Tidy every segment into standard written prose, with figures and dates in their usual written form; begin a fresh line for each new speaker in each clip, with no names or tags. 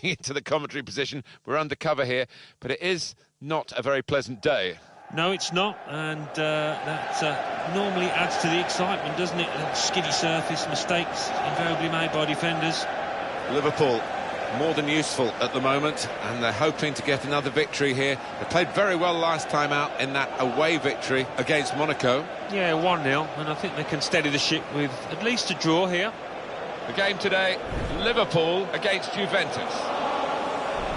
walking into the commentary position. We're undercover here, but it is not a very pleasant day.
No, it's not, and that normally adds to the excitement, doesn't it? A skiddy surface, mistakes invariably made by defenders.
Liverpool more than useful at the moment, and they're hoping to get another victory here. They played very well last time out in that away victory against Monaco.
Yeah, 1-0, and I think they can steady the ship with at least a draw here.
The game today, Liverpool against Juventus.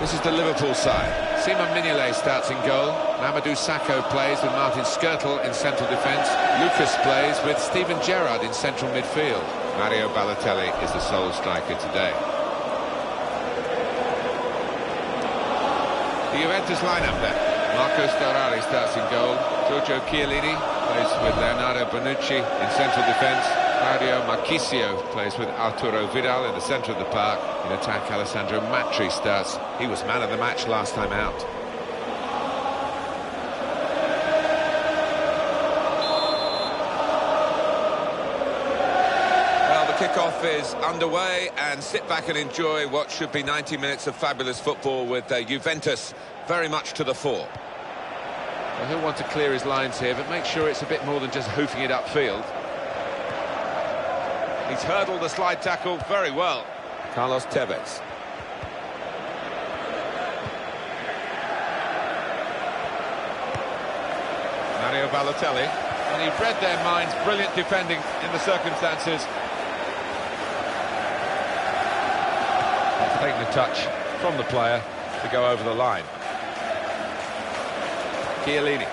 This is the Liverpool side. Simon Mignolet starts in goal. Mamadou Sakho plays with Martin Skrtel in central defence. Lucas plays with Steven Gerrard in central midfield. Mario Balotelli is the sole striker today. The Juventus lineup then. Marco Storari starts in goal. Giorgio Chiellini plays with Leonardo Bonucci in central defence. Claudio Marchisio plays with Arturo Vidal in the centre of the park. In attack, Alessandro Matri starts. He was man of the match last time out. Well, the kick-off is underway, and sit back and enjoy what should be 90 minutes of fabulous football with Juventus very much to the fore. Well, he'll want to clear his lines here, but make sure it's a bit more than just hoofing it upfield. He's hurdled the slide tackle very well. Carlos Tevez. Mario Balotelli. And he read their minds. Brilliant defending in the circumstances. Taking a touch from the player to go over the line. Chiellini.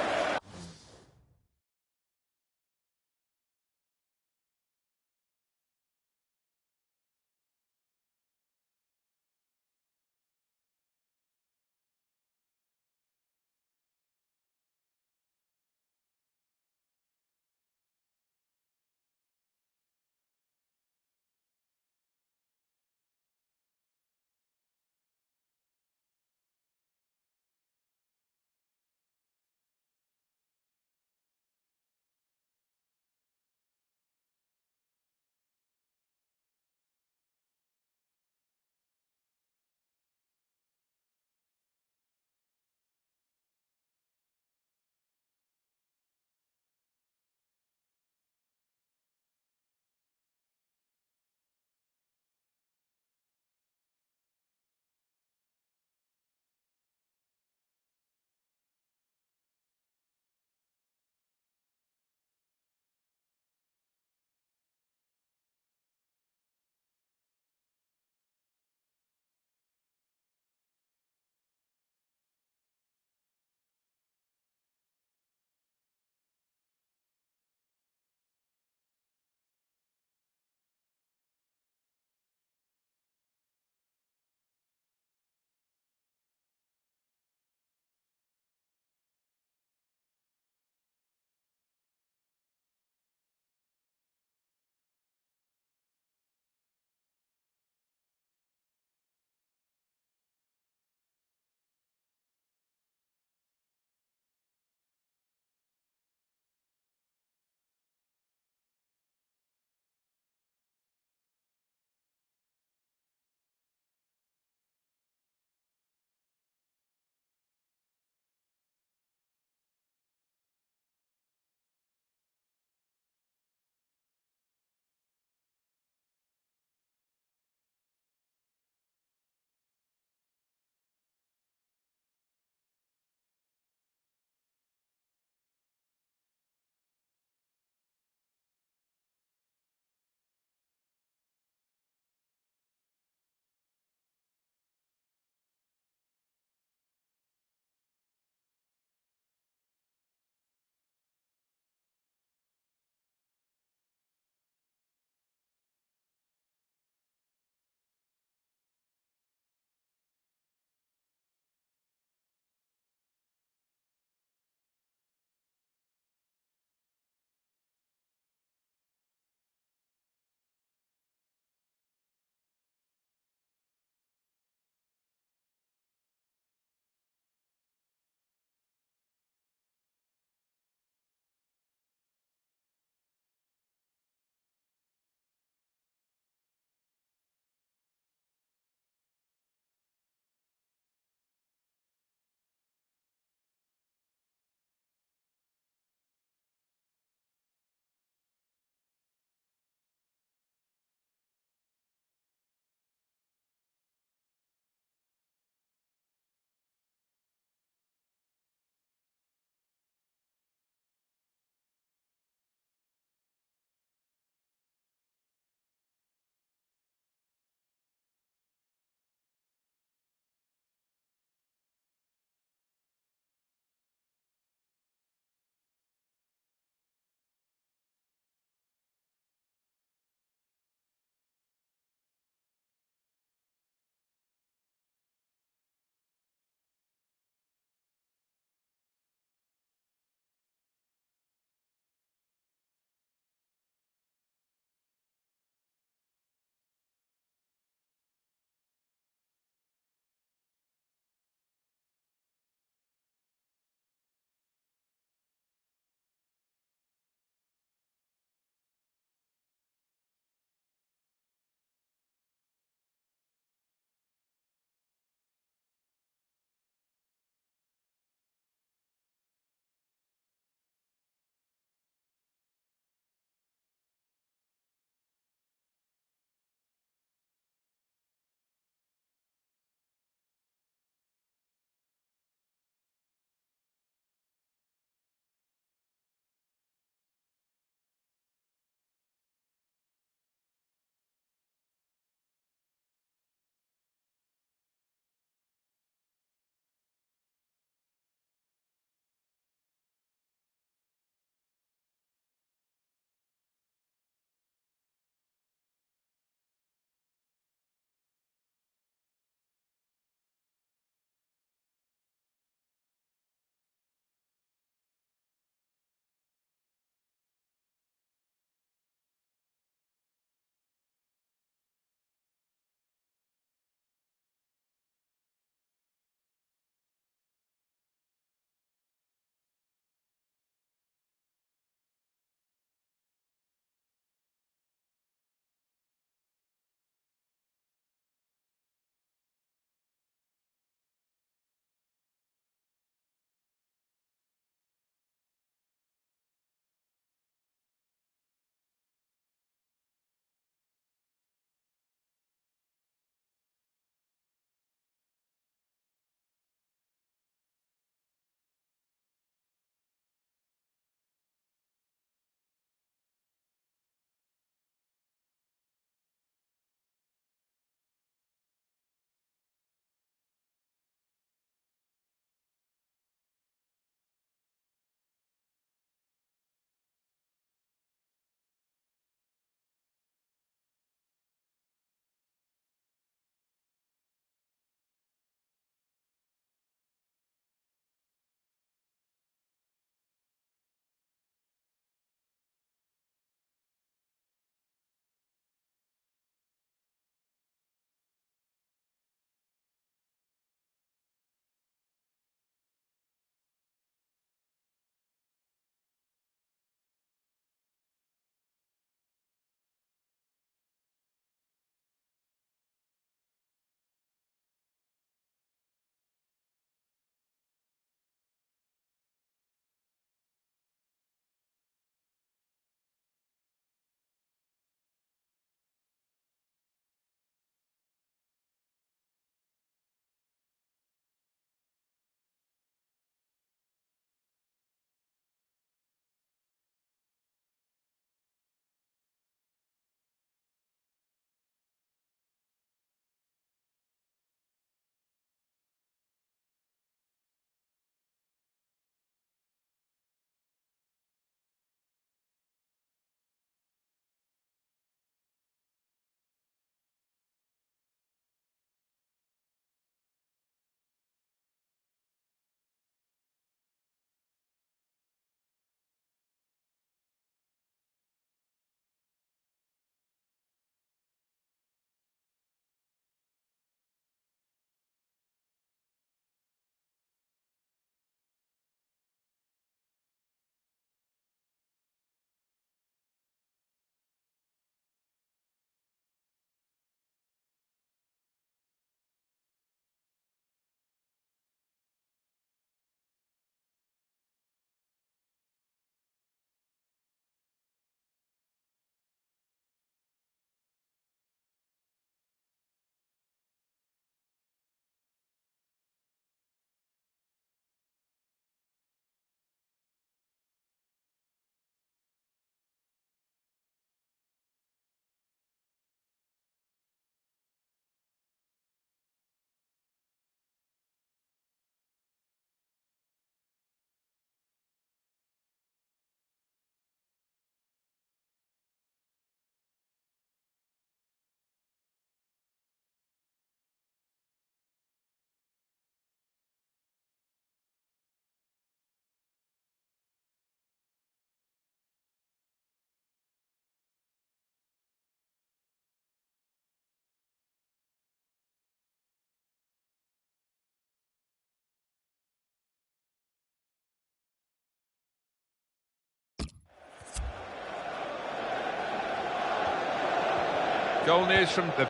Goal news from the...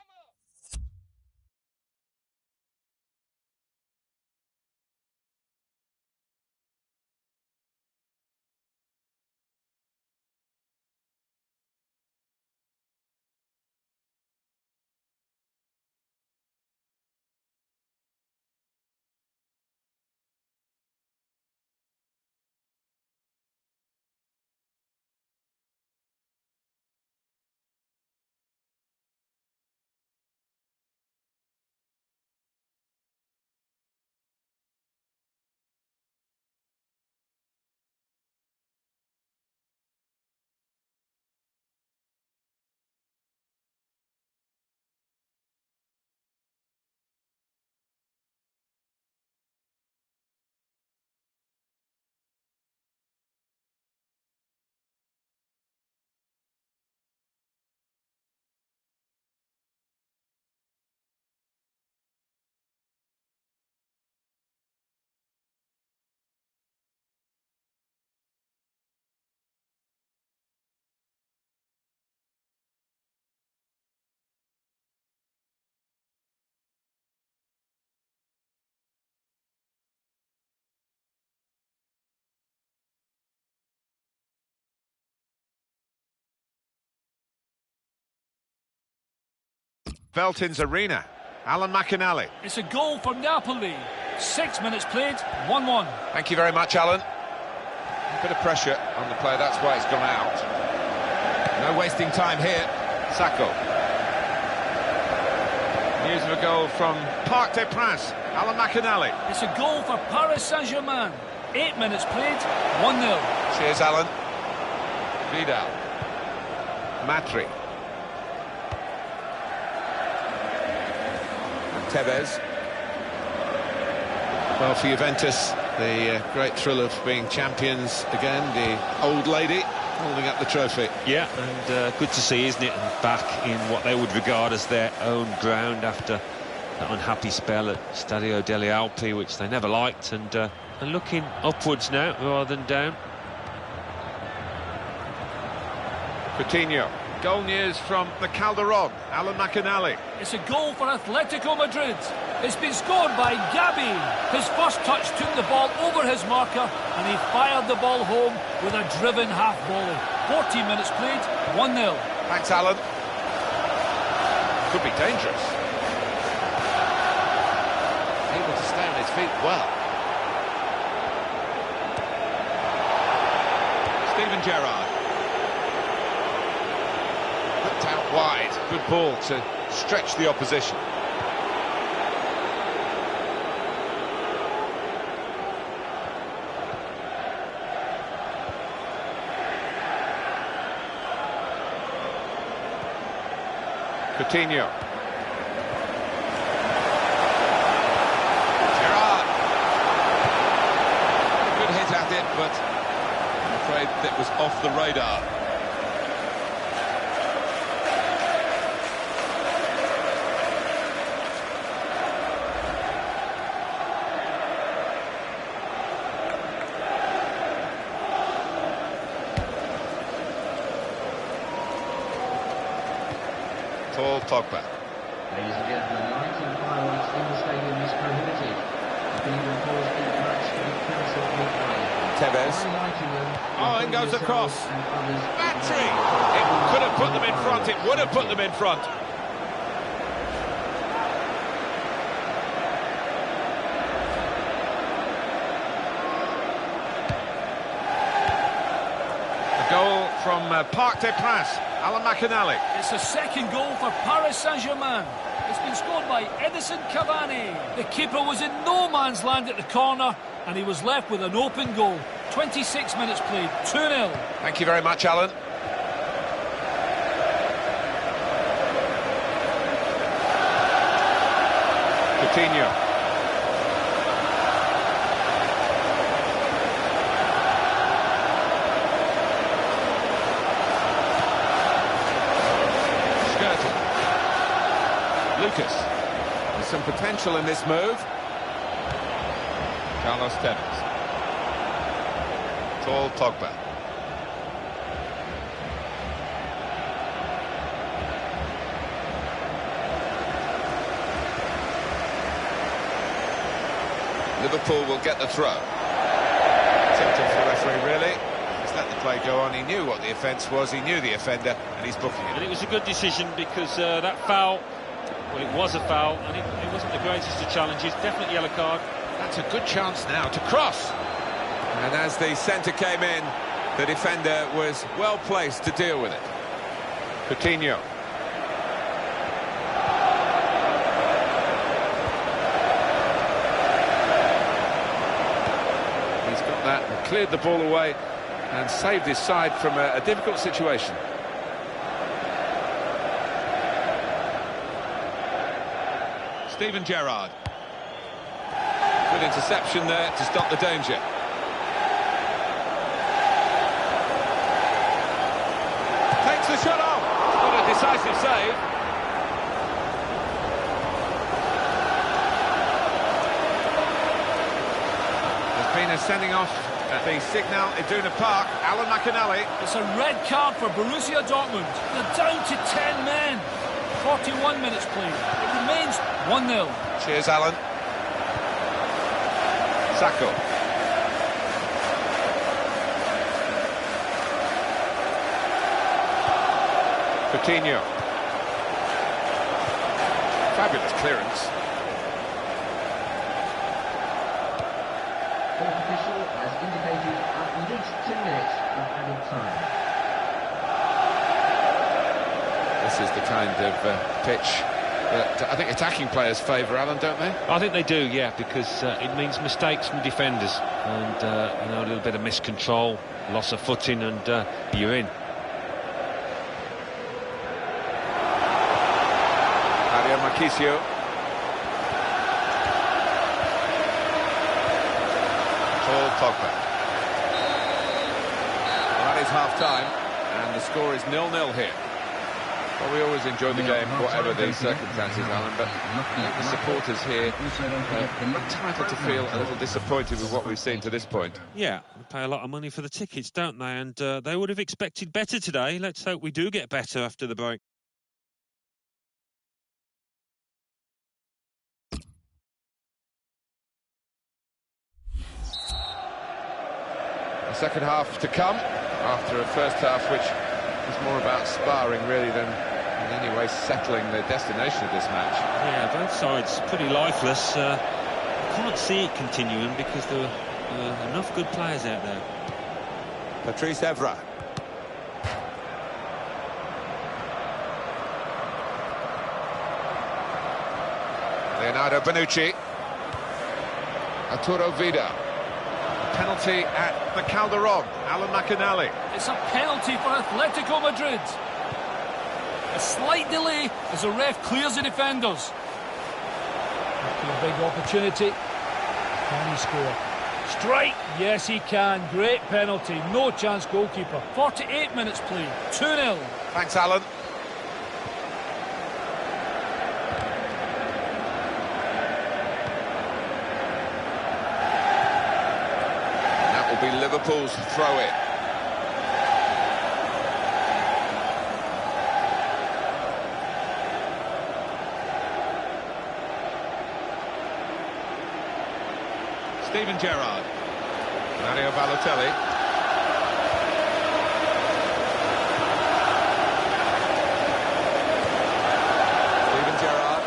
Veltin's Arena. Alan McInally.
It's a goal for Napoli. 6 minutes played, 1-1.
Thank you very much, Alan. A bit of pressure on the play, that's why it's gone out. No wasting time here. Sacco. News of a goal from Parc des Princes. Alan McInally.
It's a goal for Paris Saint-Germain. 8 minutes played, 1-0.
Cheers, Alan. Vidal. Matri. Tevez. Well, for Juventus, the great thrill of being champions again, the old lady holding up the trophy.
Yeah, and good to see, isn't it? And back in what they would regard as their own ground after that unhappy spell at Stadio delle Alpi, which they never liked, and looking upwards now rather than down.
Coutinho. Goal news from the Calderon. Alan McInally.
It's a goal for Atletico Madrid. It's been scored by Gabi. His first touch took the ball over his marker and he fired the ball home with a driven half volley. 14 minutes played, 1-0.
Thanks, Alan. Could be dangerous. Able to stay on his feet well. Steven Gerrard. Put out wide. Good ball to stretch the opposition. Coutinho. Gerrard. Good hit at it, but I'm afraid that was off the radar. Paul Pogba.
Ladies and gentlemen, lighting fireworks in the stadium is prohibited. The will cause impacts to be cancelled midway.
Tevez. Oh, in goes the cross. Battery! It could have put them in front, it would have put them in front. A goal from Parc des Princes. Alan McInally.
It's a second goal for Paris Saint-Germain. It's been scored by Edison Cavani. The keeper was in no man's land at the corner and he was left with an open goal. 26 minutes played, 2-0.
Thank you very much, Alan. Coutinho. Lucas. There's some potential in this move. Carlos Tevez. Paul Pogba. Liverpool will get the throw. Tempting for the referee, really. He's let the play go on. He knew what the offence was, he knew the offender, and he's booking it.
And it was a good decision because that foul, well, it was a foul, and it wasn't the greatest of challenges. Definitely yellow card.
That's a good chance now to cross. And as the centre came in, the defender was well placed to deal with it. Coutinho. He's got that and cleared the ball away and saved his side from a difficult situation. Steven Gerrard. Good interception there to stop the danger. Takes the shot off. What a decisive save. There's been a sending off at the Signal Iduna Park. Alan McAnally.
It's a red card for Borussia Dortmund. They're down to 10 men. 41 minutes played. It remains 1-0.
Cheers, Alan. Sacco. Coutinho. Fabulous clearance.
Fourth official has indicated at least 2 minutes of added time.
This is the kind of pitch that I think attacking players favour, Alan, don't they?
I think they do, yeah, because it means mistakes from defenders and you know, a little bit of miscontrol, loss of footing, and you're in.
Mario Marchisio. Paul Pogba. Well, that is half-time, and the score is 0-0 here. Well, we always enjoy the game, whatever the circumstances, Alan, but the supporters here are entitled to feel a little disappointed with what we've seen to this point.
Yeah, they pay a lot of money for the tickets, don't they? And they would have expected better today. Let's hope we do get better after the break.
The second half to come, after a first half which was more about sparring really than in any way settling the destination of this match.
Yeah, both sides pretty lifeless. I can't see it continuing because there were enough good players out there.
Patrice Evra. Leonardo Bonucci. Arturo Vidal. Penalty at the Calderon. Alan McAnally.
It's a penalty for Atletico Madrid. A slight delay as the ref clears the defenders. A big opportunity. Can he score? Strike! Yes, he can. Great penalty. No chance, goalkeeper. 48 minutes played. 2-0.
Thanks, Alan. That will be Liverpool's throw-in. Steven Gerrard. Mario Balotelli. Steven Gerrard.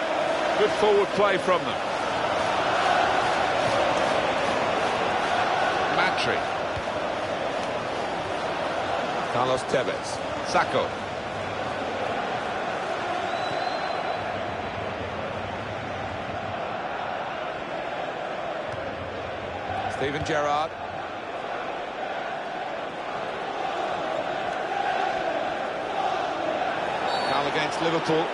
Good forward play from them. Matri. Carlos Tevez. Sacco. Steven Gerrard. Foul against Liverpool.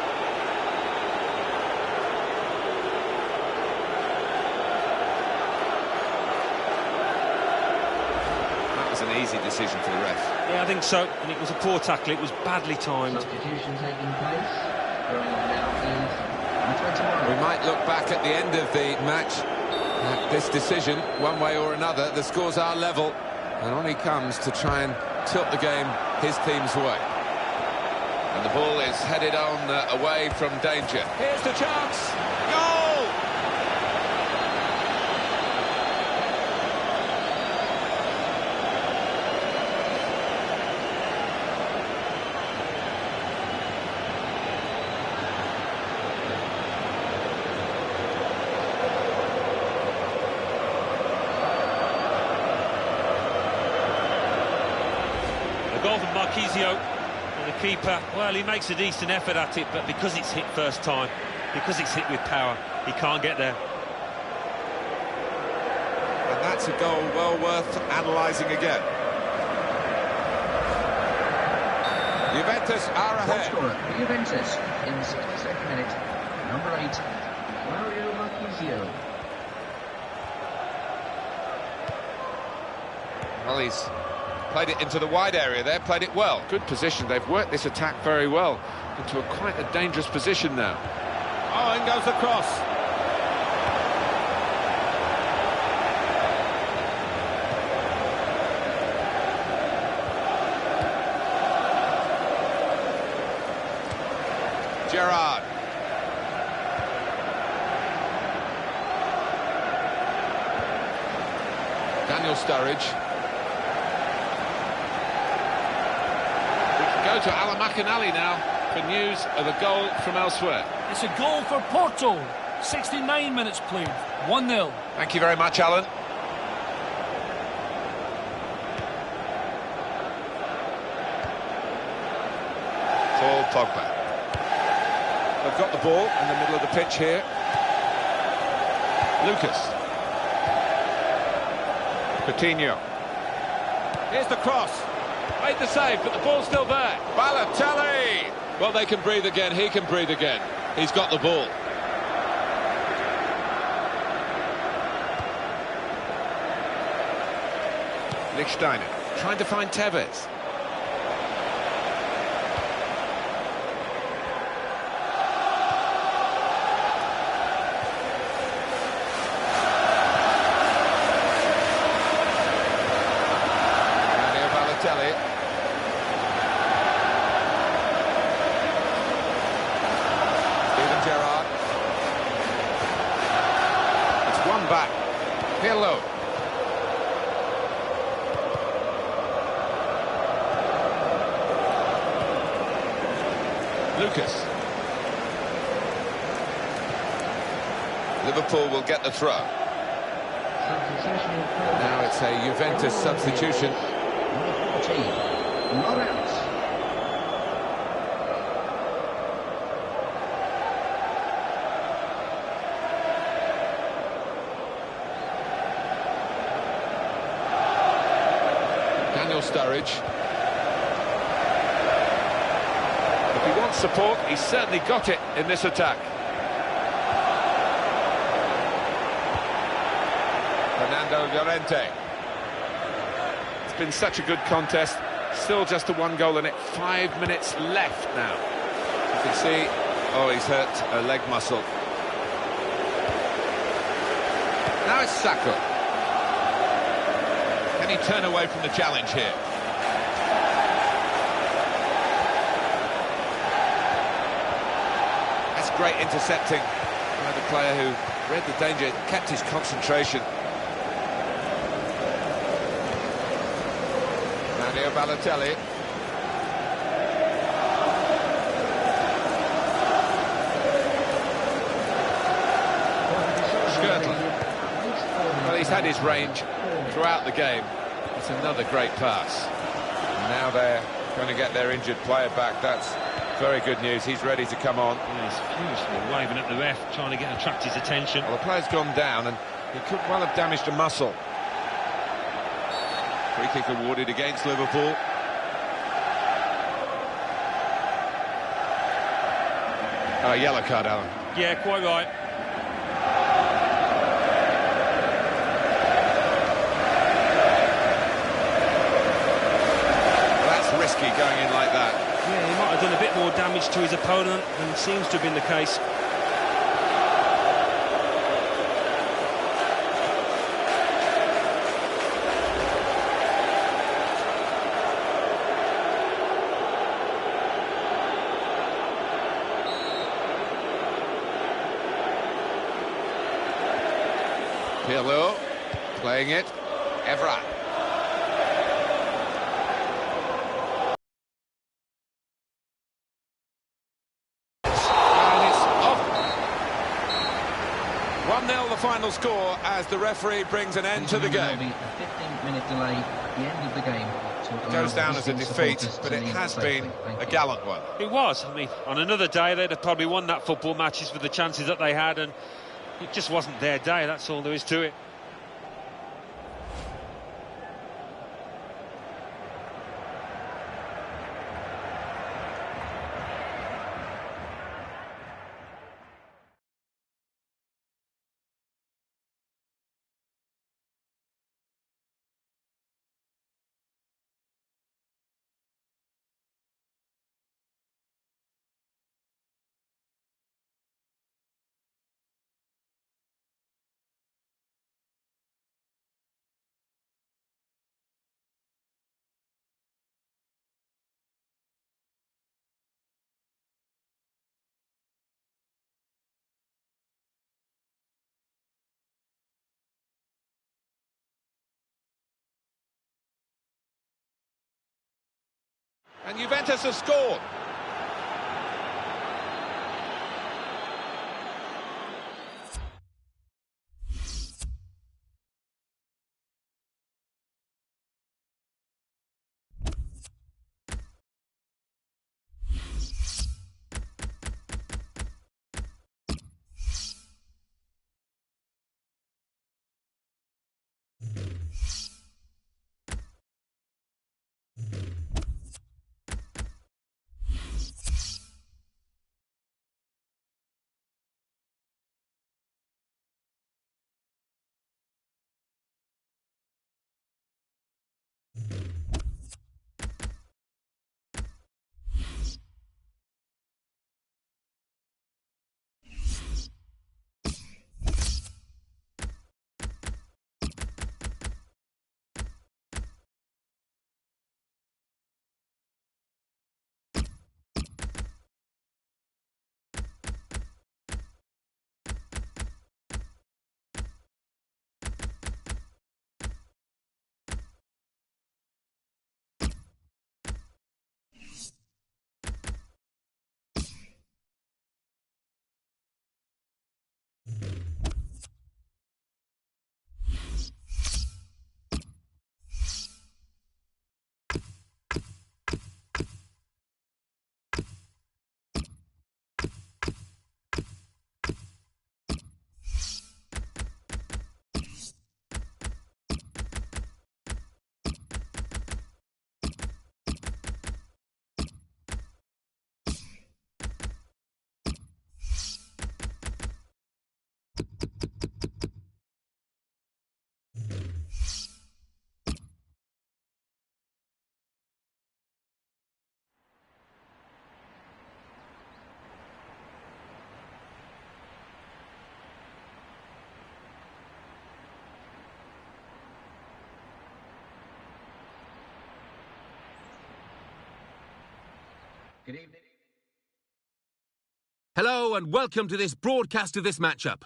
That was an easy decision for the ref.
Yeah, I think so. And it was a poor tackle. It was badly timed.
Substitution taking place. Going on now is number 21.
We might look back at the end of the match at this decision, one way or another. The scores are level, and on he comes to try and tilt the game his team's way. And the ball is headed on away from danger. Here's the chance. Goal!
goal from Marquisio. And the keeper, well, he makes a decent effort at it, but because it's hit first time, because it's hit with power, he can't get there.
And that's a goal well worth analysing again. Juventus are ahead.
Goal scorer for Juventus in the 62nd minute, number 8, Mario Marquisio.
Well, he's played it into the wide area there, played it well. Good position, they've worked this attack very well into quite a dangerous position now. Oh, in goes the cross. Gerrard. Daniel Sturridge. We can go to Alamakanali now for news of a goal from elsewhere.
It's a goal for Porto. 69 minutes played. 1-0.
Thank you very much, Alan. Paul Pogba. They've got the ball in the middle of the pitch here. Lucas. Coutinho. Here's the cross. Made the save, but the ball's still there. Balotelli! Well, they can breathe again. He can breathe again. He's got the ball. Lichtsteiner trying to find Tevez. Gerrard. It's one back. Pirlo. Lucas. Liverpool will get the throw. Now it's a Juventus substitution.
Number 14, Lawrence.
Daniel Sturridge. If he wants support, he's certainly got it in this attack. Fernando Llorente. It's been such a good contest. Still just a one goal in it. 5 minutes left now. You can see, oh, he's hurt a leg muscle. Now it's Sacco. Can he turn away from the challenge here? That's great intercepting by the player who read the danger, kept his concentration. Mario Balotelli. Skirtle. Well, he's had his range throughout the game. It's another great pass. Now they're going to get their injured player back. That's very good news. He's ready to come on.
Yeah, he's furiously waving at the ref, trying to attract his attention.
Well, the player's gone down and he could well have damaged a muscle. Free kick awarded against Liverpool. Yellow card, Alan.
Yeah, quite right.
Risky going in like that.
Yeah, he might have done a bit more damage to his opponent than seems to have been the case.
Pirlo playing it. Evra. final score as the referee brings an end to the game.
There will be a 15-minute delay at the end of the game.
It goes down as a defeat, but it has been a gallant one.
It was. I mean, on another day, they'd have probably won that football matches with the chances that they had, and it just wasn't their day. That's all there is to it.
And Juventus have scored.
Good evening.
Hello and welcome to this broadcast of this matchup.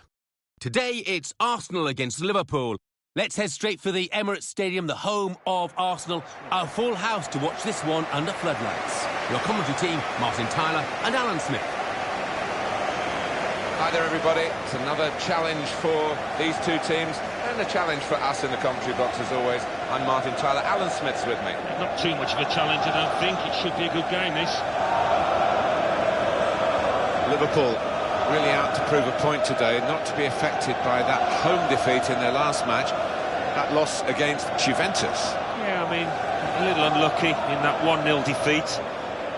Today it's Arsenal against Liverpool. Let's head straight for the Emirates Stadium, the home of Arsenal. A full house to watch this one under floodlights. Your commentary team, Martin Tyler and Alan Smith.
Hi there, everybody. It's another challenge for these two teams and a challenge for us in the commentary box, as always. I'm Martin Tyler. Alan Smith's with me.
Not too much of a challenge, I don't think. It should be a good game, this.
Liverpool really out to prove a point today, not to be affected by that home defeat in their last match, that loss against Juventus.
Yeah, I mean, a little unlucky in that 1-0 defeat,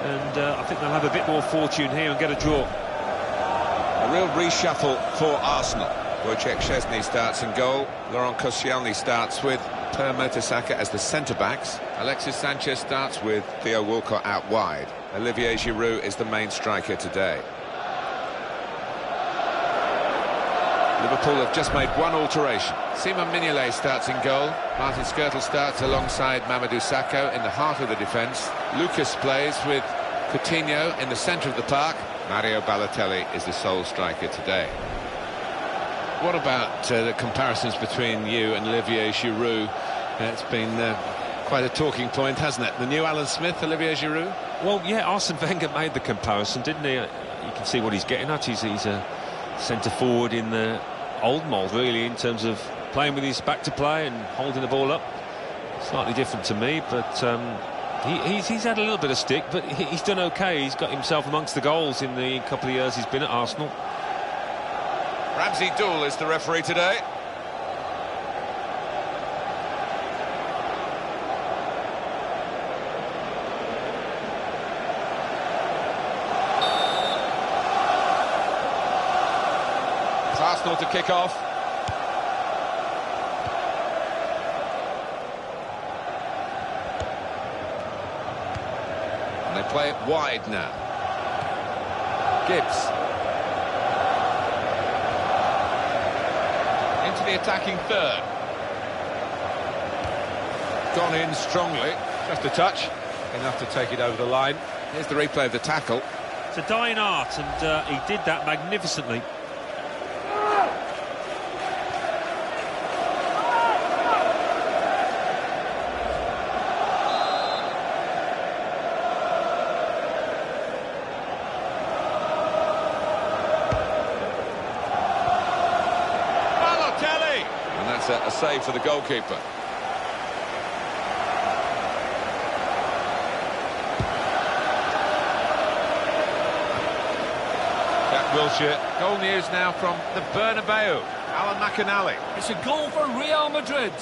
and I think they'll have a bit more fortune here and get a draw.
A real reshuffle for Arsenal. Wojciech Szczesny starts in goal. Laurent Koscielny starts with Per Mertesacker as the centre-backs. Alexis Sanchez starts with Theo Walcott out wide. Olivier Giroud is the main striker today. Liverpool have just made one alteration. Simon Mignolet starts in goal. Martin Skrtel starts alongside Mamadou Sakho in the heart of the defence. Lucas plays with Coutinho in the centre of the park. Mario Balotelli is the sole striker today. What about the comparisons between you and Olivier Giroud? It's been quite a talking point, hasn't it? The new Alan Smith, Olivier Giroud?
Well, yeah, Arsene Wenger made the comparison, didn't he? You can see what he's getting at. He's a centre-forward in the old mould, really, in terms of playing with his back to play and holding the ball up. Slightly different to me, but he's had a little bit of stick, but he's done okay. He's got himself amongst the goals in the couple of years he's been at Arsenal.
Ramsey Dool is the referee today. It's Arsenal to kick off. And they play it wide now. Gibbs. Into the attacking third. Gone in strongly.
Just a touch. Enough to take it over the line.
Here's the replay of the tackle.
It's a dying art, and he did that magnificently.
A save for the goalkeeper. Jack Wilshere. Goal news now from the Bernabeu. Alan McInally.
It's a goal for Real Madrid.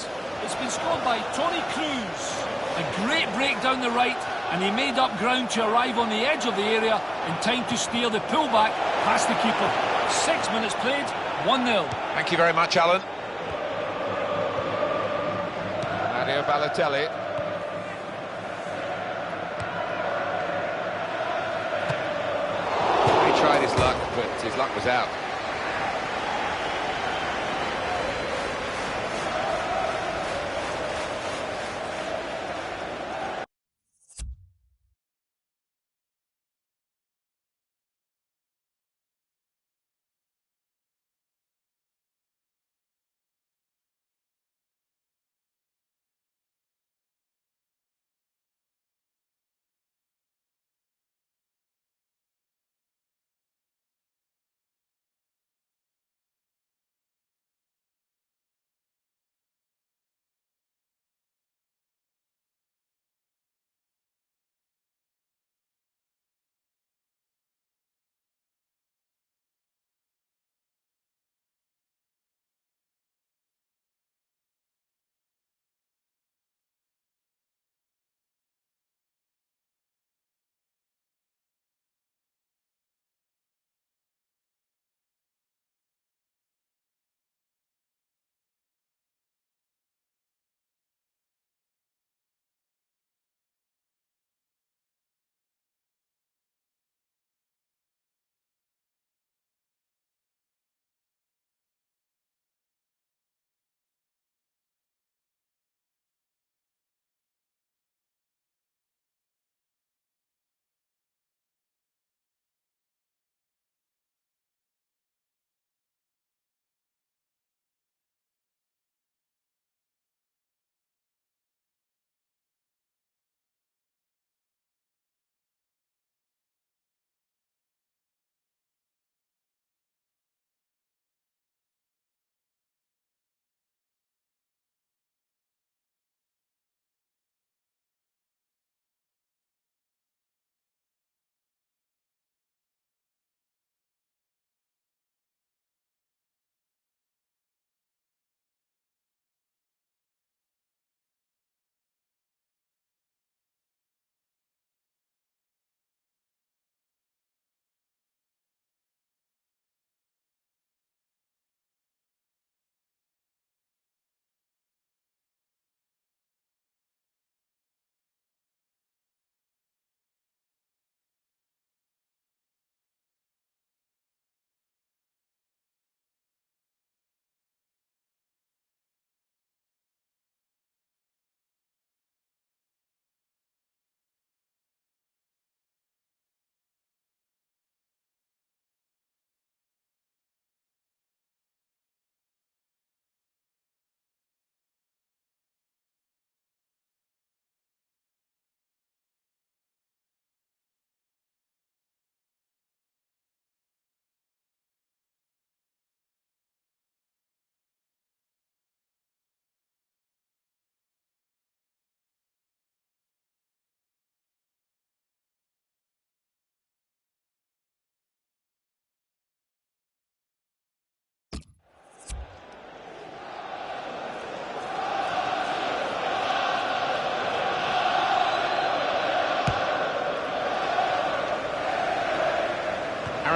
It's been scored by Toni Kroos. A great break down the right, and he made up ground to arrive on the edge of the area in time to steer the pullback past the keeper. 6 minutes played, 1-0.
Thank you very much, Alan. Mario Balotelli. He tried his luck, but his luck was out.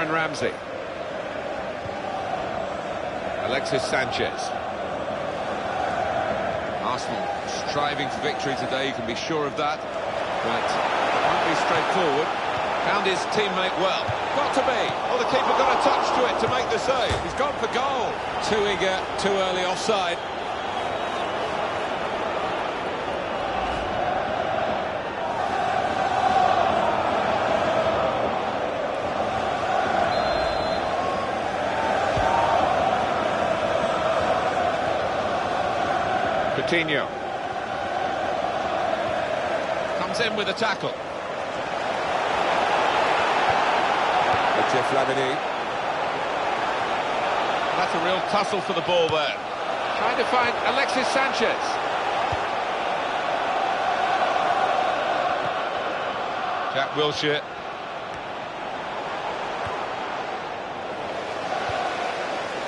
Aaron Ramsey. Alexis Sanchez. Arsenal striving for victory today, you can be sure of that. But it won't be straightforward. Found his teammate well. Got to be. Well, the keeper got a touch to it to make the save. He's gone for goal.
Too eager, too early offside.
Coutinho. Comes in with a tackle. Flamini. That's a real tussle for the ball there. Trying to find Alexis Sanchez. Jack Wilshere.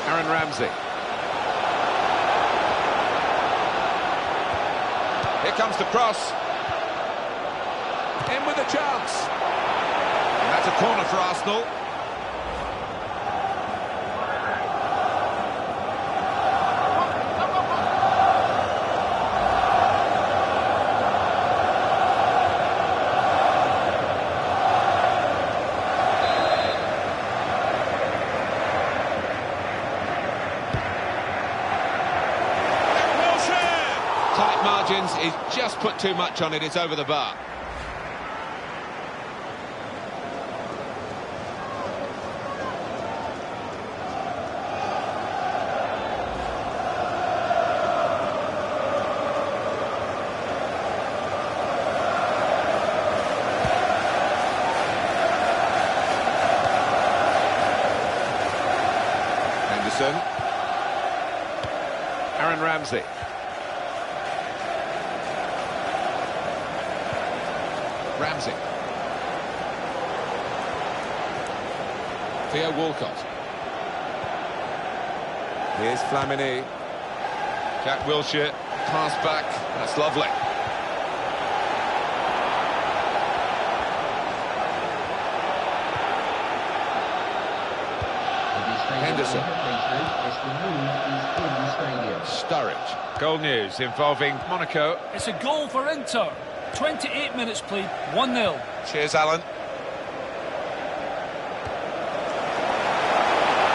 Aaron Ramsey. Here comes the cross. In with a chance. And that's a corner for Arsenal. Tight margins, he's just put too much on it, it's over the bar. Henderson. Aaron Ramsey. Ramsey. Theo Walcott. Here's Flamini. Jack Wilshere. Pass back. That's lovely. Henderson. Sturridge. Goal news involving Monaco.
It's a goal for Inter. 28 minutes played, 1-0.
Cheers, Alan.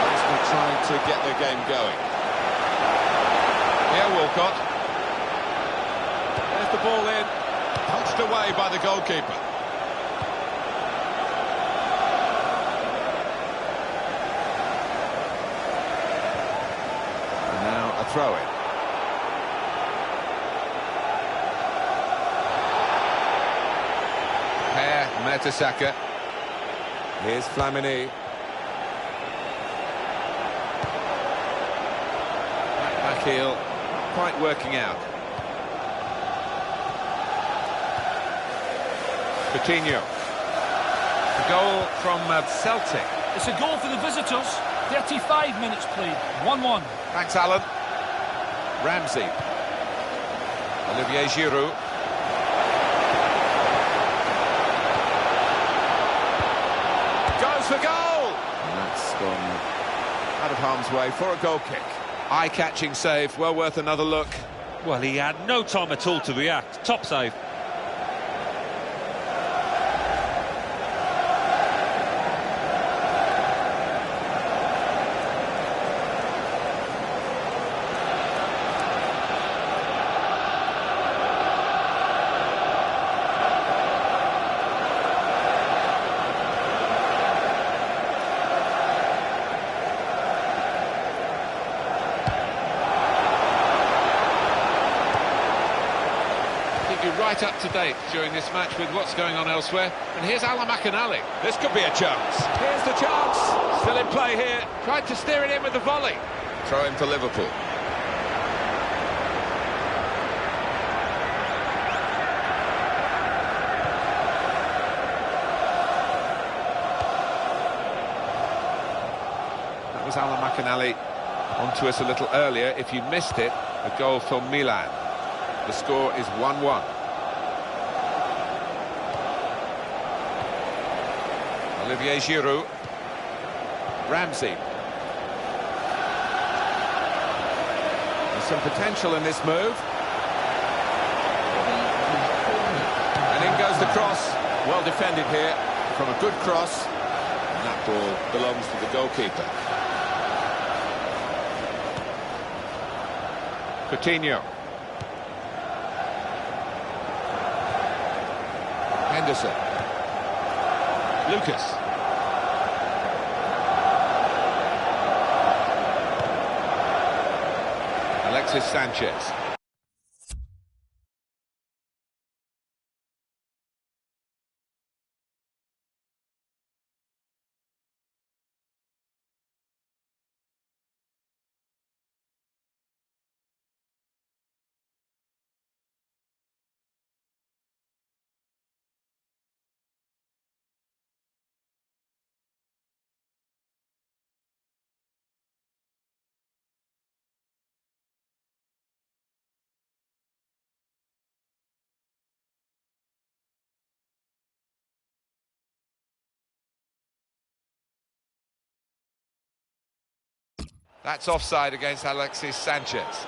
Arsenal trying to get the game going. Here, Walcott. There's the ball in. Punched away by the goalkeeper. And now a throw-in. Mertesacker. Here's Flamini. Back heel, quite working out. Coutinho. A goal from Celtic.
It's a goal for the visitors. 35 minutes played, 1-1.
Thanks, Alan. Ramsey. Olivier Giroud. For goal! And that's gone out of harm's way for a goal kick. Eye-catching save, well worth another look.
Well, he had no time at all to react. Top save.
Right up to date during this match with what's going on elsewhere. And here's Alan McInally. This could be a chance. Here's the chance. Still in play here. Tried to steer it in with the volley. Throw in for Liverpool. That was Alan McInally on to us a little earlier. If you missed it, a goal for Milan. The score is 1-1. Olivier Giroud. Ramsey. There's some potential in this move. And in goes the cross. Well defended here from a good cross. And that ball belongs to the goalkeeper. Coutinho. Henderson. Lucas. Alexis Sanchez. That's offside against Alexis Sanchez.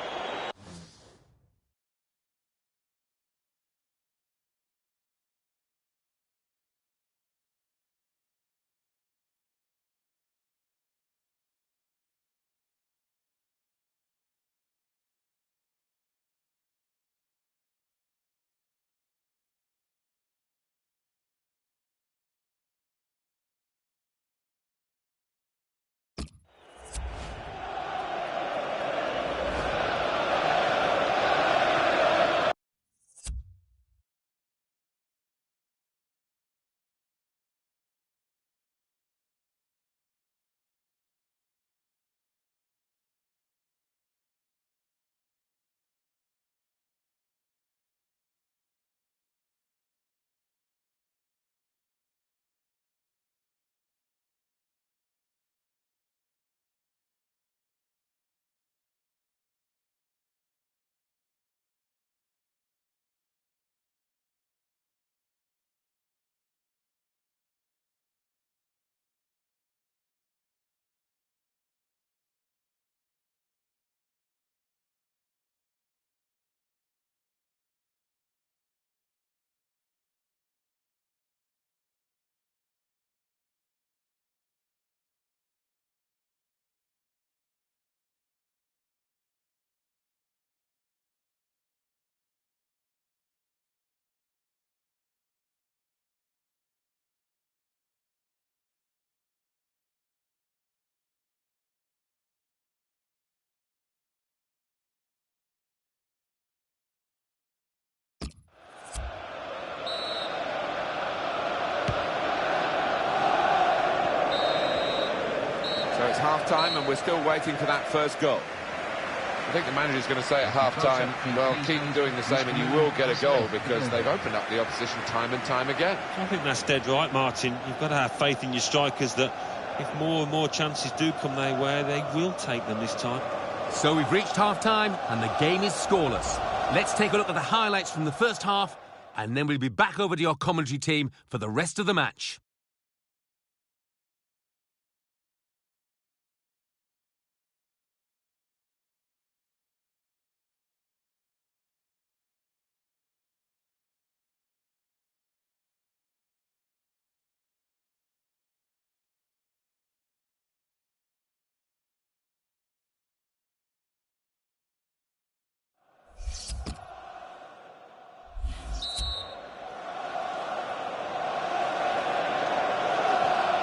So it's half-time and we're still waiting for that first goal. I think the manager's going to say at half-time, well, keep doing the same and you will get a goal, because they've opened up the opposition time and time again.
I think that's dead right, Martin. You've got to have faith in your strikers that if more and more chances do come their way, they will take them this time.
So we've reached half-time and the game is scoreless. Let's take a look at the highlights from the first half, and then we'll be back over to your commentary team for the rest of the match.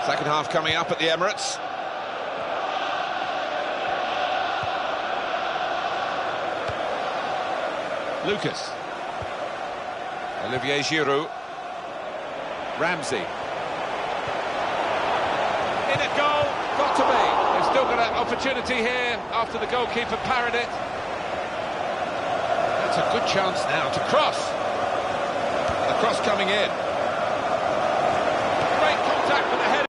Second half coming up at the Emirates. Lucas. Olivier Giroud. Ramsey. In at goal, got to be. They've still got an opportunity here after the goalkeeper parried it. That's a good chance now to cross. The cross coming in. Great contact with the head.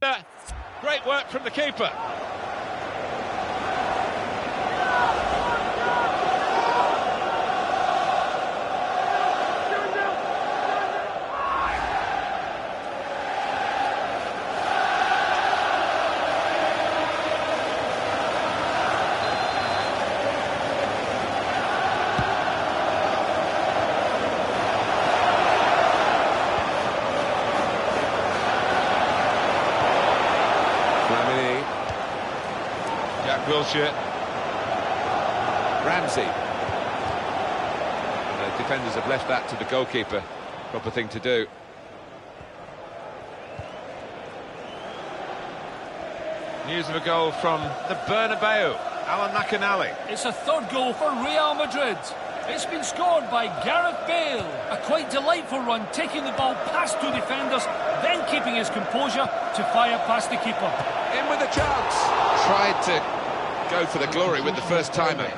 Great work from the keeper. Wilshere. Ramsey. The defenders have left that to the goalkeeper. Proper thing to do. News of a goal from the Bernabeu. Alan McInally.
It's a third goal for Real Madrid. It's been scored by Gareth Bale. A quite delightful run, taking the ball past two defenders, then keeping his composure to fire past the keeper.
In with a chance. Tried to go for the glory with the first timer.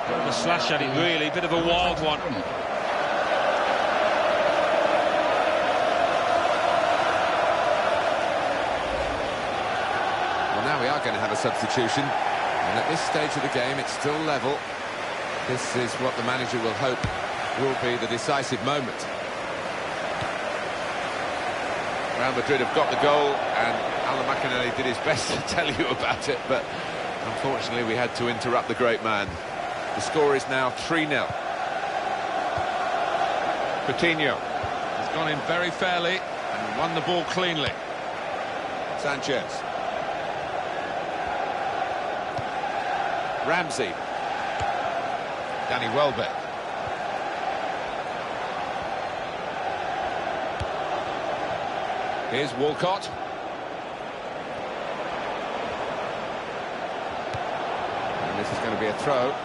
A slash at it, really, bit of a wild one.
Well, now we are going to have a substitution, and at this stage of the game it's still level. This is what the manager will hope will be the decisive moment. Real Madrid have got the goal, and Alan McInally did his best to tell you about it, but unfortunately, we had to interrupt the great man. The score is now 3-0. Coutinho has gone in very fairly and won the ball cleanly. Sanchez. Ramsey. Danny Welbeck. Here's Walcott. This is going to be a throw.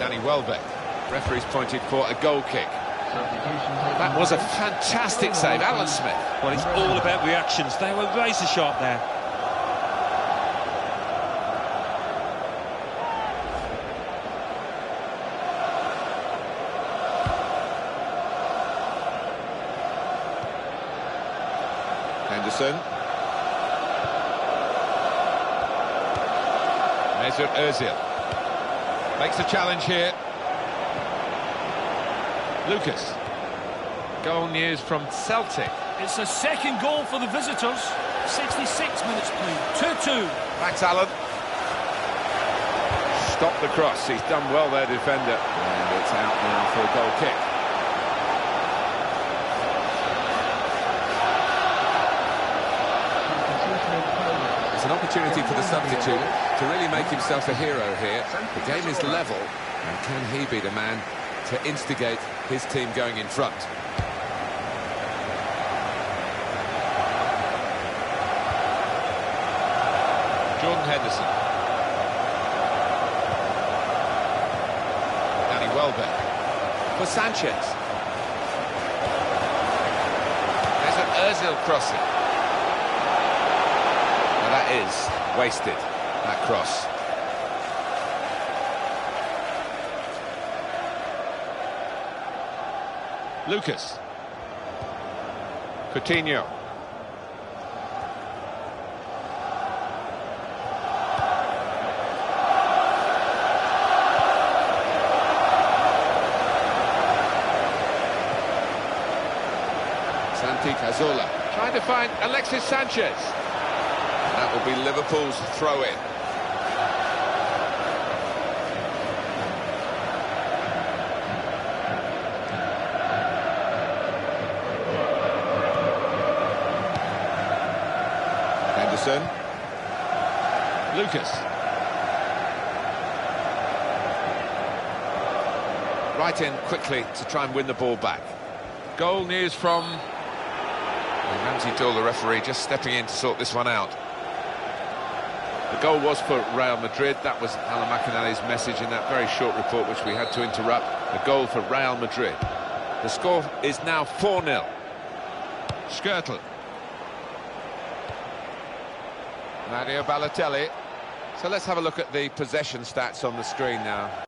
Danny Welbeck. Referee's pointed for a goal kick. That was a fantastic save. Alan Smith.
Well, it's all about reactions. They were razor sharp there.
Henderson. Mesut Ozil makes a challenge here. Lucas. Goal news from Celtic.
It's a second goal for the visitors. 66 minutes played. 2-2.
Max Allen. Stop the cross. He's done well there, defender. And it's out now for a goal kick. It's an opportunity for the substitute to really make himself a hero here. The game is level, and can he be the man to instigate his team going in front? Jordan Henderson. Danny Dolberg. For Sanchez. There's an Ozil crossing. Now that is wasted, that cross. Lucas. Coutinho. Santi Cazorla trying to find Alexis Sanchez. That will be Liverpool's throw-in. Henderson. Lucas. Right in quickly to try and win the ball back. Goal news from Ramsey Dool, the referee, just stepping in to sort this one out. The goal was for Real Madrid. That was Alan McInally's message in that very short report, which we had to interrupt. The goal for Real Madrid. The score is now 4-0. Skirtle. Mario Balotelli. So let's have a look at the possession stats on the screen now.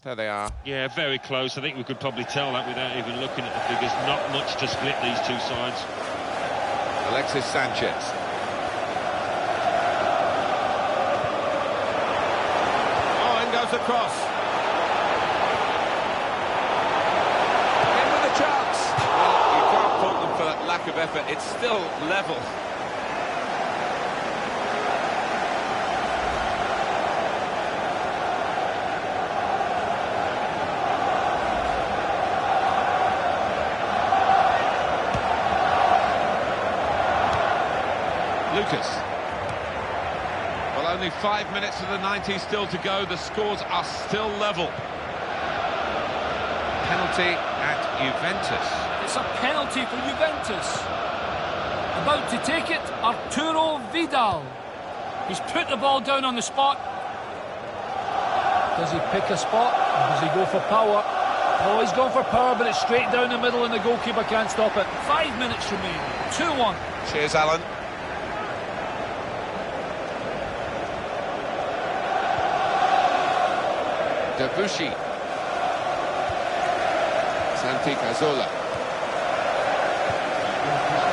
There they are.
Yeah, very close. I think we could probably tell that without even looking at the figures. Not much to split these two sides.
Alexis Sanchez. Oh, in goes the cross. In with the chance. Well, you can't fault them for that lack of effort. It's still level. Lucas. Well, only 5 minutes of the 90 still to go. The scores are still level. Penalty at Juventus.
It's a penalty for Juventus. About to take it, Arturo Vidal. He's put the ball down on the spot. Does he pick a spot? Or does he go for power? Oh, he's gone for power, but it's straight down the middle and the goalkeeper can't stop it. 5 minutes remaining. 2-1.
Cheers, Alan. Debussy. Santi Cazorla.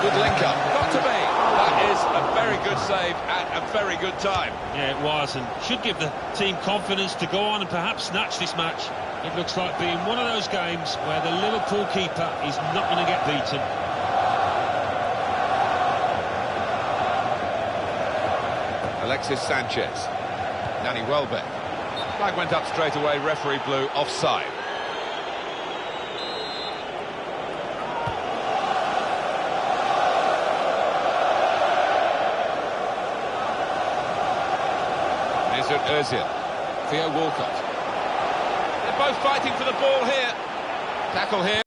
Good link-up. Got to be. That is a very good save at a very good time.
Yeah, it was, and should give the team confidence to go on and perhaps snatch this match. It looks like being one of those games where the Liverpool keeper is not going to get beaten.
Alexis Sanchez. Danny Welbeck. Flag went up straight away, referee blew offside. Mesut Ozil. Theo Walcott. They're both fighting for the ball here. Tackle here.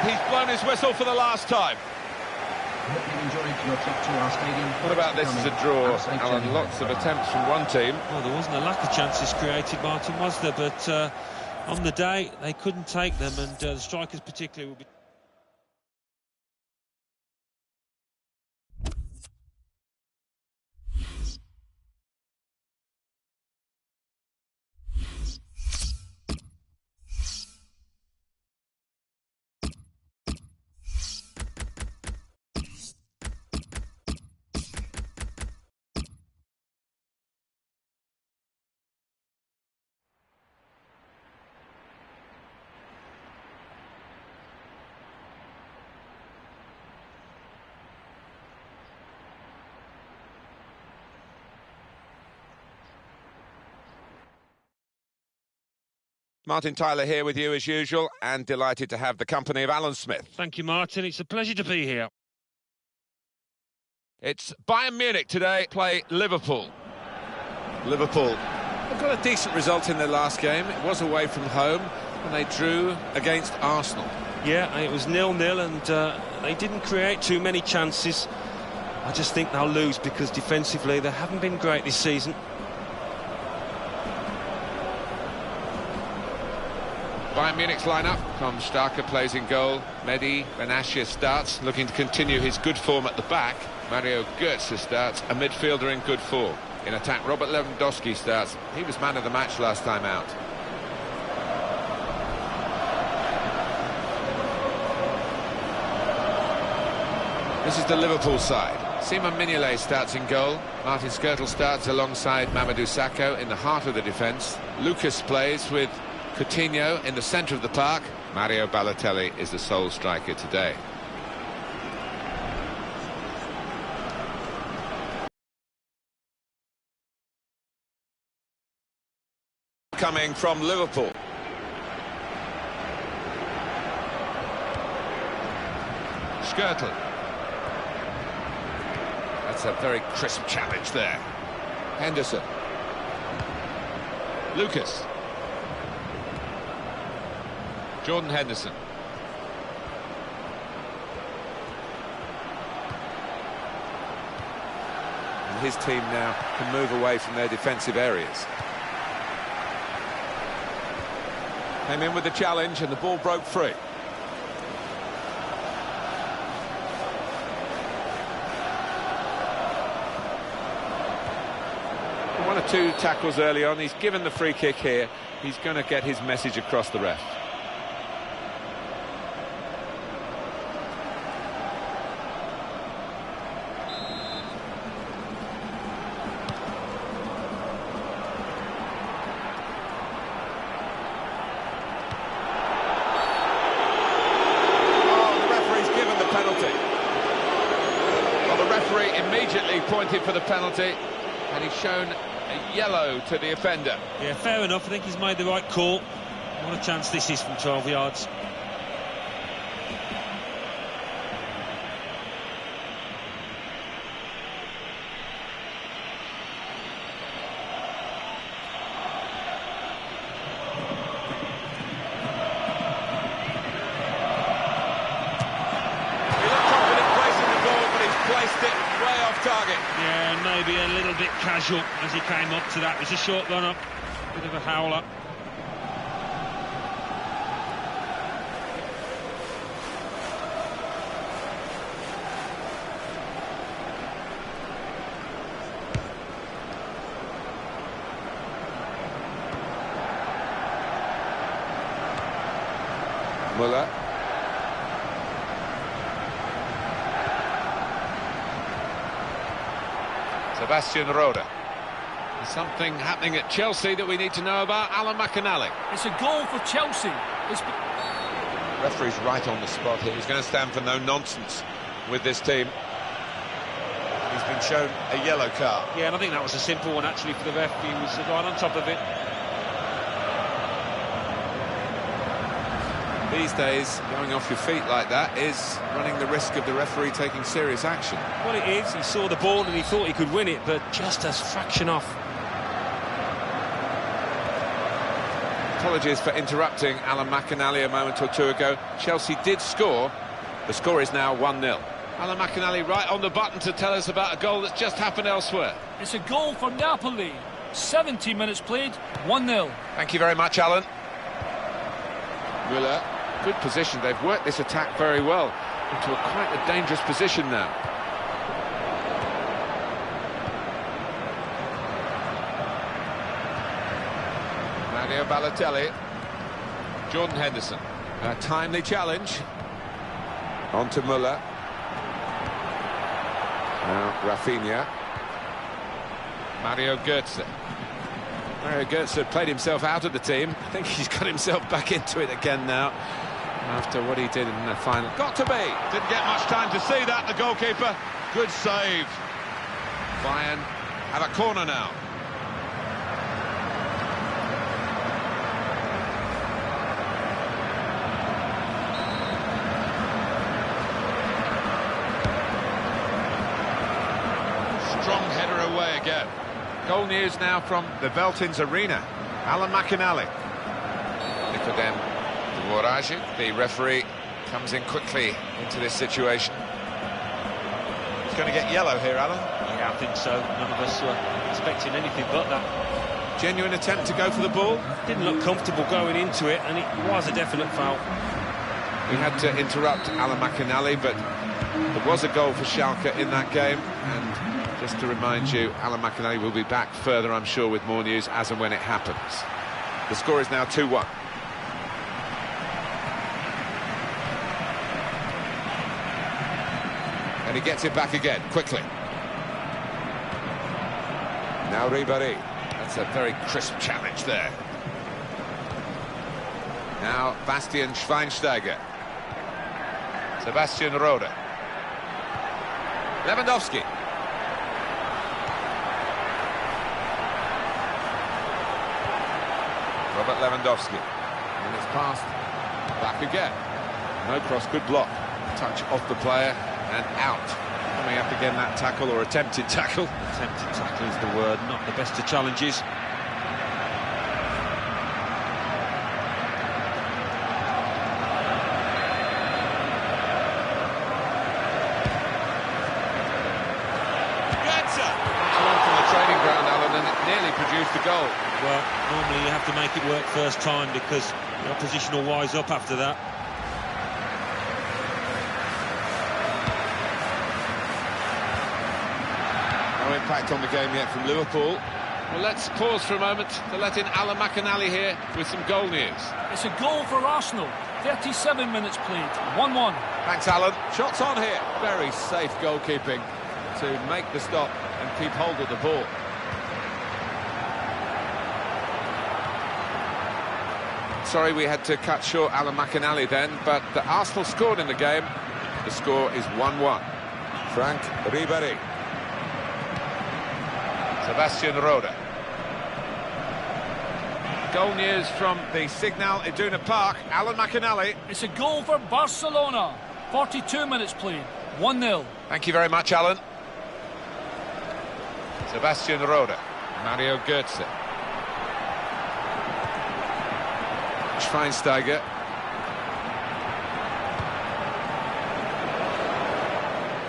He's blown his whistle for the last time. What about this as a draw, Alan? Lots of attempts from one team.
Well, there wasn't a lack of chances created, Martin, was there? But on the day, they couldn't take them, and the strikers particularly will be...
Martin Tyler here with you as usual, and delighted to have the company of Alan Smith.
Thank you, Martin. It's a pleasure to be here.
It's Bayern Munich today, play Liverpool. Liverpool have got a decent result in their last game. It was away from home, and they drew against Arsenal.
Yeah, it was 0-0, and they didn't create too many chances. I just think they'll lose because defensively they haven't been great this season.
Bayern Munich's lineup. Tom Starker plays in goal. Mehdi Benatia starts, looking to continue his good form at the back. Mario Götze starts, a midfielder in good form. In attack, Robert Lewandowski starts. He was man of the match last time out. This is the Liverpool side. Simon Mignolet starts in goal. Martin Skrtel starts alongside Mamadou Sakho in the heart of the defence. Lucas plays with Coutinho in the centre of the park. Mario Balotelli is the sole striker today. Coming from Liverpool. Skrtel. That's a very crisp challenge there. Henderson. Lucas. Jordan Henderson. And his team now can move away from their defensive areas. Came in with the challenge and the ball broke free. One or two tackles early on. He's given the free kick here. He's going to get his message across the ref. Immediately pointed for the penalty, and he's shown a yellow to the offender.
Yeah, fair enough. I think he's made the right call. What a chance this is from 12 yards.
Target.
Yeah, maybe a little bit casual as he came up to that. It was a short run up, bit of a howler.
Muller. Sebastian Rode. There's something happening at Chelsea that we need to know about. Alan McInally.
It's a goal for Chelsea.
Referee's right on the spot here. He's going to stand for no nonsense with this team. He's been shown a yellow card.
Yeah, and I think that was a simple one actually for the ref. He was right on top of it.
These days, going off your feet like that is running the risk of the referee taking serious action.
Well, it is. He saw the ball and he thought he could win it, but just a fraction off.
Apologies for interrupting Alan McInally a moment or two ago. Chelsea did score. The score is now 1-0. Alan McInally right on the button to tell us about a goal that's just happened elsewhere.
It's a goal for Napoli. 70 minutes played, 1-0.
Thank you very much, Alan. Müller. Good position. They've worked this attack very well into quite a dangerous position now. Mario Balotelli. Jordan Henderson. A timely challenge. On to Müller. Now Rafinha. Mario Götze. Mario Götze played himself out of the team. I think he's got himself back into it again now after what he did in the final. Got to be! Didn't get much time to see that, the goalkeeper. Good save. Bayern have a corner now. Strong header away again. Goal news now from the Veltins Arena. Alan McInally. Nikodem Dvorajic, the referee, comes in quickly into this situation. He's going to get yellow here, Alan.
Yeah, I think so. None of us were expecting anything but that.
Genuine attempt to go for the ball.
Didn't look comfortable going into it, and it was a definite foul.
We had to interrupt Alan McInally, but there was a goal for Schalke in that game, and just to remind you, Alan McInally will be back further, I'm sure, with more news as and when it happens. The score is now 2-1. And he gets it back again, quickly. Now Ribéry. That's a very crisp challenge there. Now Bastian Schweinsteiger. Sebastian Rode. Lewandowski. Robert Lewandowski. And it's passed back again. No cross, good block. Touch off the player and out. Coming up again, that tackle, or attempted tackle.
Attempted tackle is the word, not the best of challenges.
Produced a goal.
Well, normally you have to make it work first time because the opposition will wise up after that.
No impact on the game yet from Liverpool. Well, let's pause for a moment to let in Alan McInally here with some goal news.
It's a goal for Arsenal. 37 minutes played. 1-1.
Thanks, Alan.
Shots on here. Very safe goalkeeping to make the stop and keep hold of the ball.
Sorry we had to cut short Alan McInally then, but the Arsenal scored in the game. The score is 1-1.
Frank Ribéry.
Sebastian Rode. Goal news from the Signal Iduna Park. Alan McInally.
It's a goal for Barcelona. 42 minutes played. 1-0.
Thank you very much, Alan. Sebastian Rode. Mario Götze. Schweinsteiger.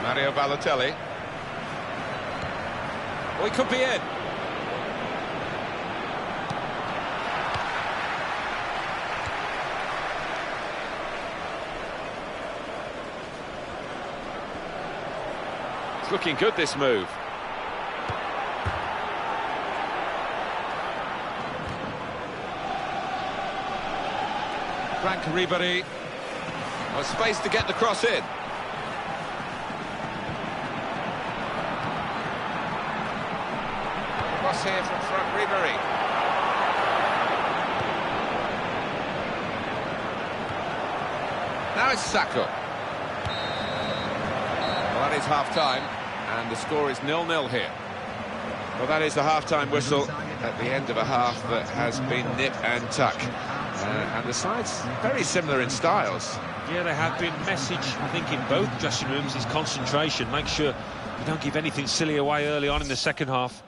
Mario Balotelli.
Oh, he could be in.
It's looking good, this move.
Frank Ribéry.
Well, space to get the cross in. Cross here from Frank Ribéry. Now it's Sacco. Well, that is half-time, and the score is 0-0 here. Well, that is the half-time whistle at the end of a half that has been nip and tuck. And the sides very similar in styles.
Yeah, they have been. Message, I think, in both dressing rooms is concentration. Make sure you don't give anything silly away early on in the second half.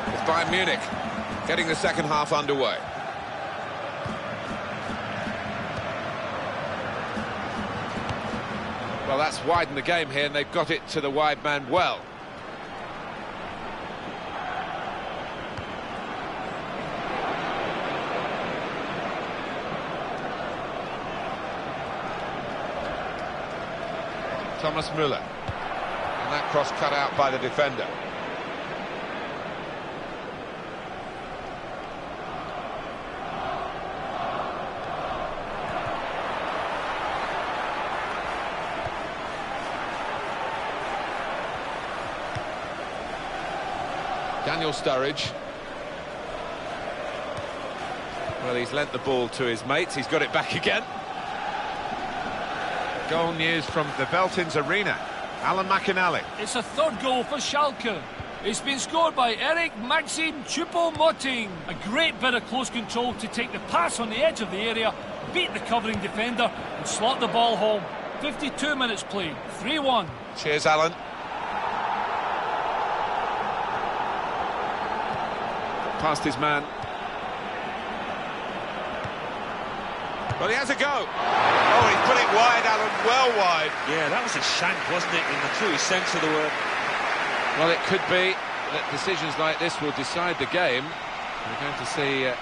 It's Bayern Munich getting the second half underway. Well, that's widened the game here, and they've got it to the wide man well. Thomas Müller, and that cross cut out by the defender. Daniel Sturridge. Well, he's lent the ball to his mates, he's got it back again. Goal news from the Veltins Arena. Alan McInally.
It's a third goal for Schalke. It's been scored by Eric Maxim Choupo-Moting. A great bit of close control to take the pass on the edge of the area, beat the covering defender and slot the ball home. 52 minutes played. 3-1.
Cheers, Alan. Past his man. Well, he has a go. Oh, he's put it wide, Alan, well wide.
Yeah, that was a shank, wasn't it, in the truest sense of the word.
Well, it could be that decisions like this will decide the game. We're going to see a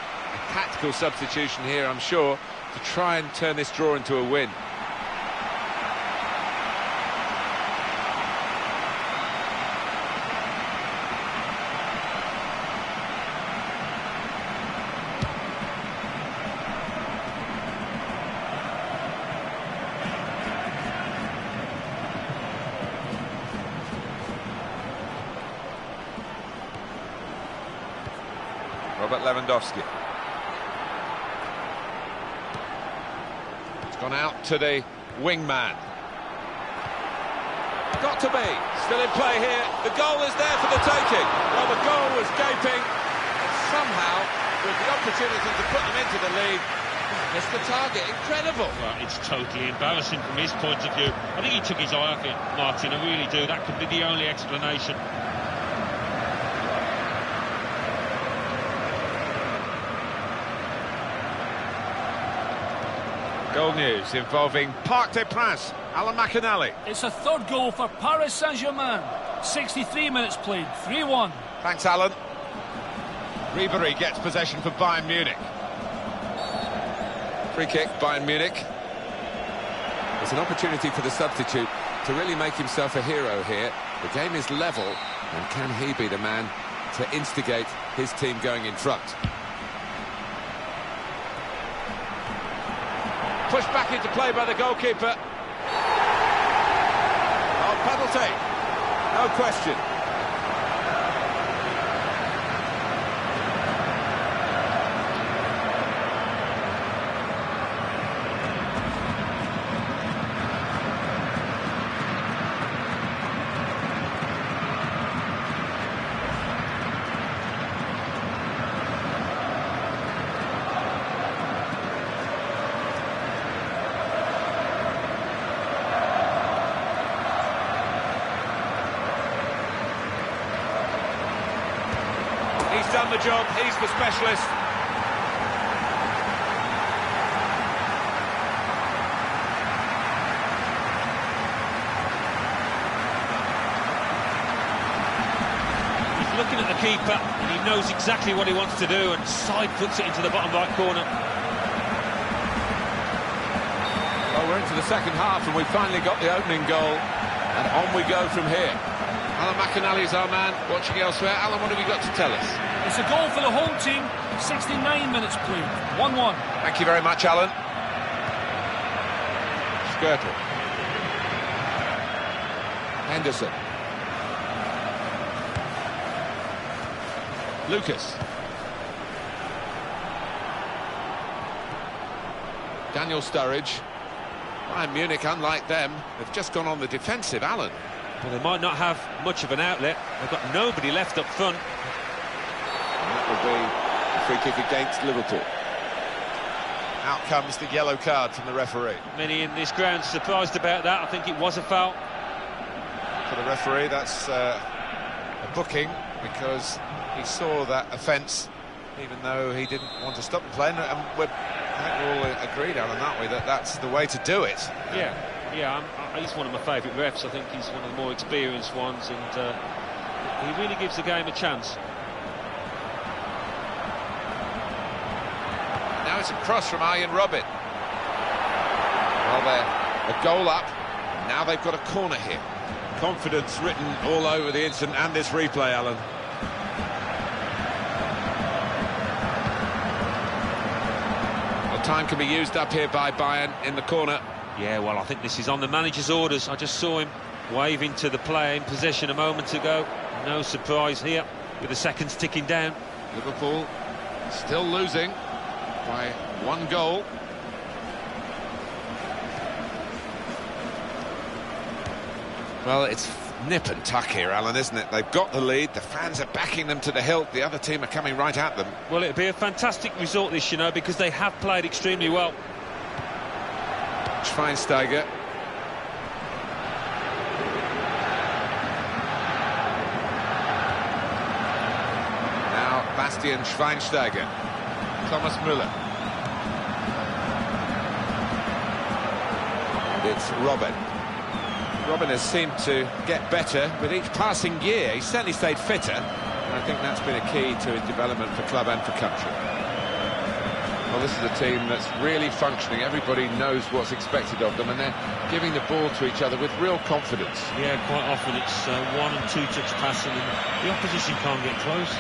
tactical substitution here, I'm sure, to try and turn this draw into a win. Robert Lewandowski. It's gone out to the wingman.
Got to be. Still in play here. The goal is there for the taking. Well, the goal was gaping. And somehow, with the opportunity to put them into the lead, missed the target. Incredible.
Well, it's totally embarrassing from his point of view. I think he took his eye off it, Martin. I really do. That could be the only explanation.
Goal news involving Parc des Princes. Alan McInally.
It's a third goal for Paris Saint-Germain. 63 minutes played. 3-1.
Thanks, Alan. Ribéry gets possession for Bayern Munich. Free kick, Bayern Munich. It's an opportunity for the substitute to really make himself a hero here. The game is level, and can he be the man to instigate his team going in front?
Pushed back into play by the goalkeeper. Oh, penalty. No question. He's done the job, he's the specialist.
He's looking at the keeper and he knows exactly what he wants to do, and side puts it into the bottom right corner.
Well, we're into the second half and we've finally got the opening goal, and on we go from here. Alan McInally's our man, watching elsewhere. Alan, what have you got to tell us?
It's a goal for the home team. 69 minutes played. 1-1.
Thank you very much, Alan. Skirtle. Henderson. Lucas. Daniel Sturridge. Bayern Munich, unlike them, have just gone on the defensive, Alan.
Well, they might not have much of an outlet. They've got nobody left up front.
And that will be a free kick against Liverpool. Out comes the yellow card from the referee.
Many in this ground surprised about that. I think it was a foul.
For the referee, that's a booking, because he saw that offence, even though he didn't want to stop the play. And I think we're all agreed, Alan, aren't we, that that's the way to do it?
Yeah, he's one of my favourite refs. I think he's one of the more experienced ones, and he really gives the game a chance.
Now it's a cross from Arjen Robben. Well, they're a goal up, and now they've got a corner here. Confidence written all over the incident and this replay, Alan. Well, time can be used up here by Bayern in the corner.
Yeah, well, I think this is on the manager's orders. I just saw him waving to the player in possession a moment ago. No surprise here, with the seconds ticking down.
Liverpool still losing by 1 goal. Well, it's nip and tuck here, Alan, isn't it? They've got the lead, the fans are backing them to the hilt, the other team are coming right at them.
Well, it'll be a fantastic result, this, you know, because they have played extremely well.
Schweinsteiger. Now Bastian Schweinsteiger. Thomas Müller. And it's Robben. Robben has seemed to get better with each passing year. He's certainly stayed fitter, and I think that's been a key to his development for club and for country. Well, this is a team that's really functioning. Everybody knows what's expected of them, and they're giving the ball to each other with real confidence.
Yeah, quite often it's 1- and 2-touch passing, and the opposition can't get close.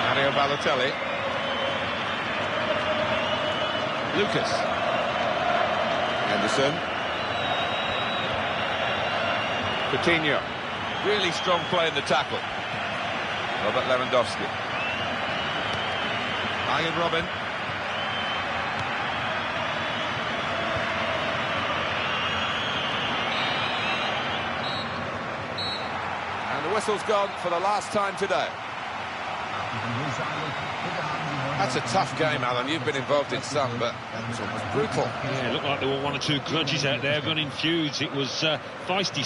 Mario Balotelli. Lucas. Henderson. Coutinho. Really strong play in the tackle. Robert Lewandowski. Arjen Robben. And the whistle's gone for the last time today. That's a tough game, Alan. You've been involved in some, but it's almost brutal.
Yeah, it looked like there were 1 or 2 grudges out there running feuds. It was feisty.